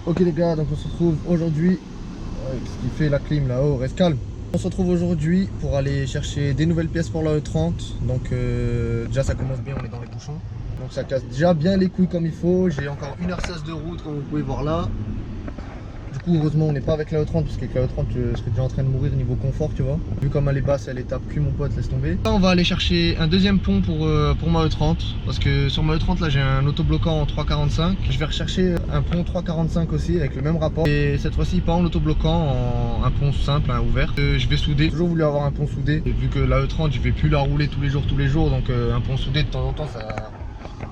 Ok les gars, donc on se retrouve aujourd'hui avec ce qui fait la clim là-haut, reste calme. On se retrouve aujourd'hui pour aller chercher des nouvelles pièces pour la E30. Donc déjà ça commence bien, on est dans les bouchons. Donc ça casse déjà bien les couilles comme il faut. J'ai encore 1h16 de route comme vous pouvez voir là. Du coup heureusement on n'est pas avec la E30 parce qu'avec la E30 je serais déjà en train de mourir niveau confort tu vois. Vu comme elle est basse, elle est tape cul mon pote, laisse tomber. Là on va aller chercher un deuxième pont pour ma E30 parce que sur ma E30 là j'ai un autobloquant en 3,45. Je vais rechercher un pont 3,45 aussi avec le même rapport. Et cette fois-ci pas en autobloquant, en un pont simple, ouvert. Je vais souder. J'ai toujours voulu avoir un pont soudé. Et vu que la E30 je vais plus la rouler tous les jours donc un pont soudé de temps en temps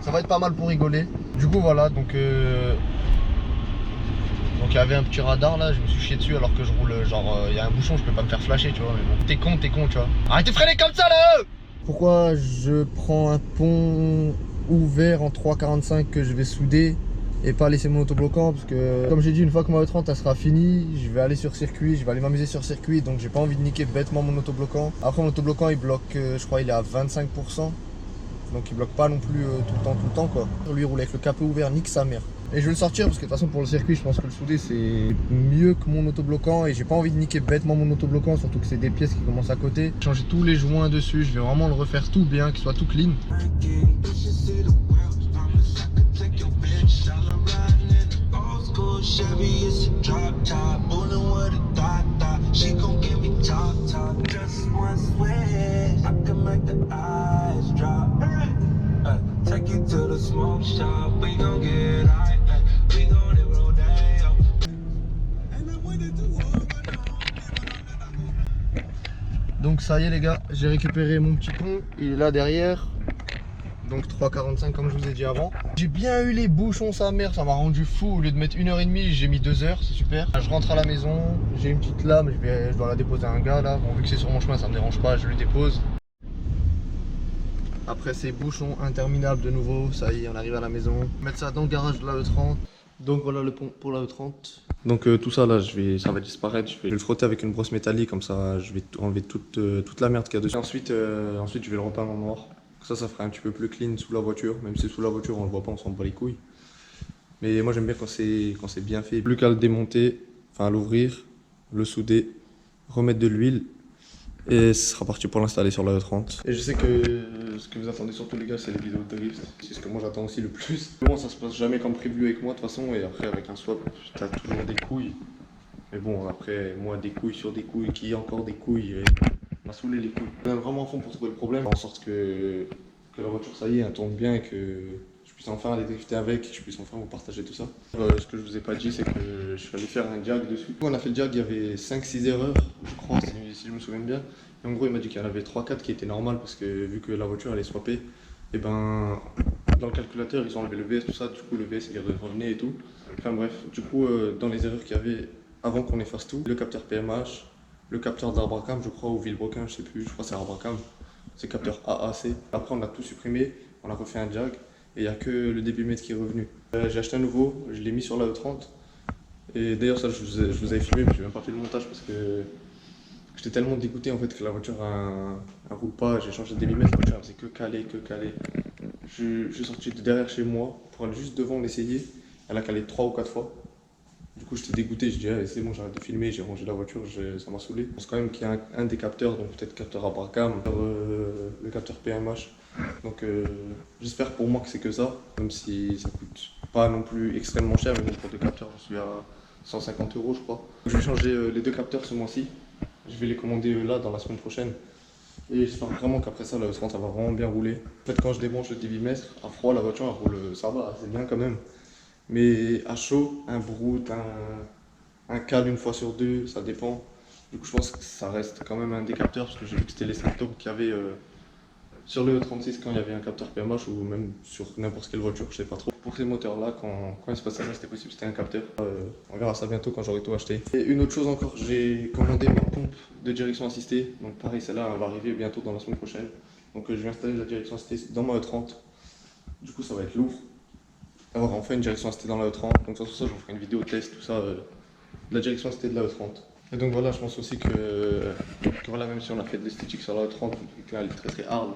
ça va être pas mal pour rigoler. Du coup voilà donc il y avait un petit radar là, je me suis chié dessus alors que je roule genre il y a un bouchon, je peux pas me faire flasher tu vois, mais bon. T'es con tu vois. Arrêtez de freiner comme ça là. Pourquoi je prends un pont ouvert en 3,45 que je vais souder et pas laisser mon autobloquant parce que comme j'ai dit, une fois que ma E30 elle sera finie, je vais aller sur circuit, je vais aller m'amuser sur circuit, donc j'ai pas envie de niquer bêtement mon autobloquant. Après mon autobloquant il bloque, je crois il est à 25%. Donc il bloque pas non plus tout le temps quoi. Lui il roule avec le capot ouvert, nique sa mère. Et je vais le sortir parce que de toute façon pour le circuit je pense que le souder c'est mieux que mon autobloquant. Et j'ai pas envie de niquer bêtement mon autobloquant, surtout que c'est des pièces qui commencent à côté. Changer tous les joints dessus, je vais vraiment le refaire tout bien, qu'il soit tout clean. Donc ça y est les gars, j'ai récupéré mon petit pont, il est là derrière. Donc 3,45 comme je vous ai dit avant. J'ai bien eu les bouchons sa mère, ça m'a rendu fou. Au lieu de mettre 1h30, j'ai mis 2 heures, c'est super. Je rentre à la maison, j'ai une petite lame, je dois la déposer à un gars là. Bon vu que c'est sur mon chemin ça me dérange pas, je lui dépose. Après ces bouchons interminables de nouveau, ça y est on arrive à la maison. Mettre ça dans le garage de la E30. Donc voilà le pont pour la E30. Donc tout ça là, ça va disparaître. Je vais le frotter avec une brosse métallique, comme ça je vais enlever toute la merde qu'il y a dessus. Ensuite je vais le repeindre en noir. Ça fera un petit peu plus clean sous la voiture. Même si sous la voiture on le voit pas, on s'en bat les couilles. Mais moi j'aime bien quand c'est bien fait. Plus qu'à le démonter, enfin à l'ouvrir, le souder, remettre de l'huile. Et ce sera parti pour l'installer sur la E30. Et je sais que ce que vous attendez surtout les gars, c'est les vidéos de drift. C'est ce que moi j'attends aussi le plus. Bon, ça se passe jamais comme prévu avec moi de toute façon. Et après avec un swap, t'as toujours des couilles. Mais bon, après moi des couilles sur des couilles, qui encore des couilles, m'a saoulé les couilles. On est vraiment à fond pour trouver le problème. En sorte que la voiture ça y est, elle tourne bien et que je puisse enfin aller drifter avec, que je puisse enfin vous partager tout ça. Ce que je vous ai pas dit, c'est que je suis allé faire un jag dessus. On a fait le jag, il y avait 5-6 erreurs, je crois, si je me souviens bien. Et en gros, il m'a dit qu'il y en avait 3-4 qui étaient normales parce que vu que la voiture elle est swappée, et ben dans le calculateur ils ont enlevé le VS, tout ça, du coup le VS il revenait et tout. Enfin bref, du coup dans les erreurs qu'il y avait avant qu'on efface tout, le capteur PMH, le capteur d'Arbracam, je crois, ou Villebrequin, je sais plus, je crois que c'est Arbracam, c'est capteur AAC. Après on a tout supprimé, on a refait un jag. Et il n'y a que le débitmètre qui est revenu. J'ai acheté un nouveau, je l'ai mis sur la E30. Et d'ailleurs ça je vous avais filmé mais j'ai même pas fait le montage parce que j'étais tellement dégoûté en fait que la voiture a roule pas. J'ai changé de débitmètre, la voiture elle faisait que caler. Je suis sorti de derrière chez moi pour aller juste devant l'essayer. Elle a calé 3 ou 4 fois. Du coup j'étais dégoûté, je dis ah, c'est bon j'arrête de filmer, j'ai rangé la voiture, ça m'a saoulé. Je pense quand même qu'il y a un des capteurs, donc peut-être capteur Abracam, le capteur PMH. Donc j'espère pour moi que c'est que ça, même si ça coûte pas non plus extrêmement cher, mais bon, pour deux capteurs je suis à 150 € je crois. Je vais changer les deux capteurs ce mois-ci, je vais les commander là dans la semaine prochaine. Et j'espère vraiment qu'après ça la E30 ça va vraiment bien rouler. En fait quand je débranche le débitmètre, à froid la voiture elle roule, ça va, c'est bien quand même. Mais à chaud, un broute, un cal une fois sur deux, ça dépend. Du coup je pense que ça reste quand même un des capteurs parce que j'ai vu que c'était les symptômes qu'il y avait sur le E36 quand il y avait un capteur PMH ou même sur n'importe quelle voiture, je sais pas trop. Pour ces moteurs là, quand il se passait ça, c'était possible, c'était un capteur. On verra ça bientôt quand j'aurai tout acheté. Et une autre chose encore, j'ai commandé ma pompe de direction assistée. Donc pareil, celle-là elle va arriver bientôt dans la semaine prochaine. Donc je vais installer la direction assistée dans ma E30. Du coup ça va être lourd d'avoir enfin une direction assistée dans la E30. Donc sur ça je vous ferai une vidéo test, tout ça, de la direction assistée de la E30. Et donc voilà, je pense aussi que voilà, même si on a fait de l'esthétique sur la E30, vu qu'elle est très hard,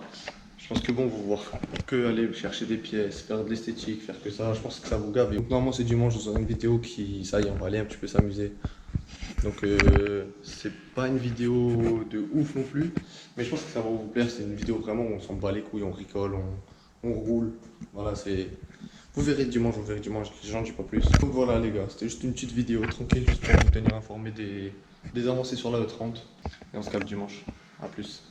Je pense que bon, vous voir que aller chercher des pièces, faire de l'esthétique, faire que ça, je pense que ça vous gave. Et donc, normalement, c'est dimanche, je vous aurai une vidéo qui, ça y est, on va aller un petit peu s'amuser. Donc, c'est pas une vidéo de ouf non plus, mais je pense que ça va vous plaire. C'est une vidéo vraiment où on s'en bat les couilles, on rigole, on roule. Voilà, c'est. Vous verrez dimanche, j'en dis pas plus. Donc voilà les gars, c'était juste une petite vidéo tranquille, juste pour vous tenir informé des avancées sur la E30. Et on se capte dimanche. A plus.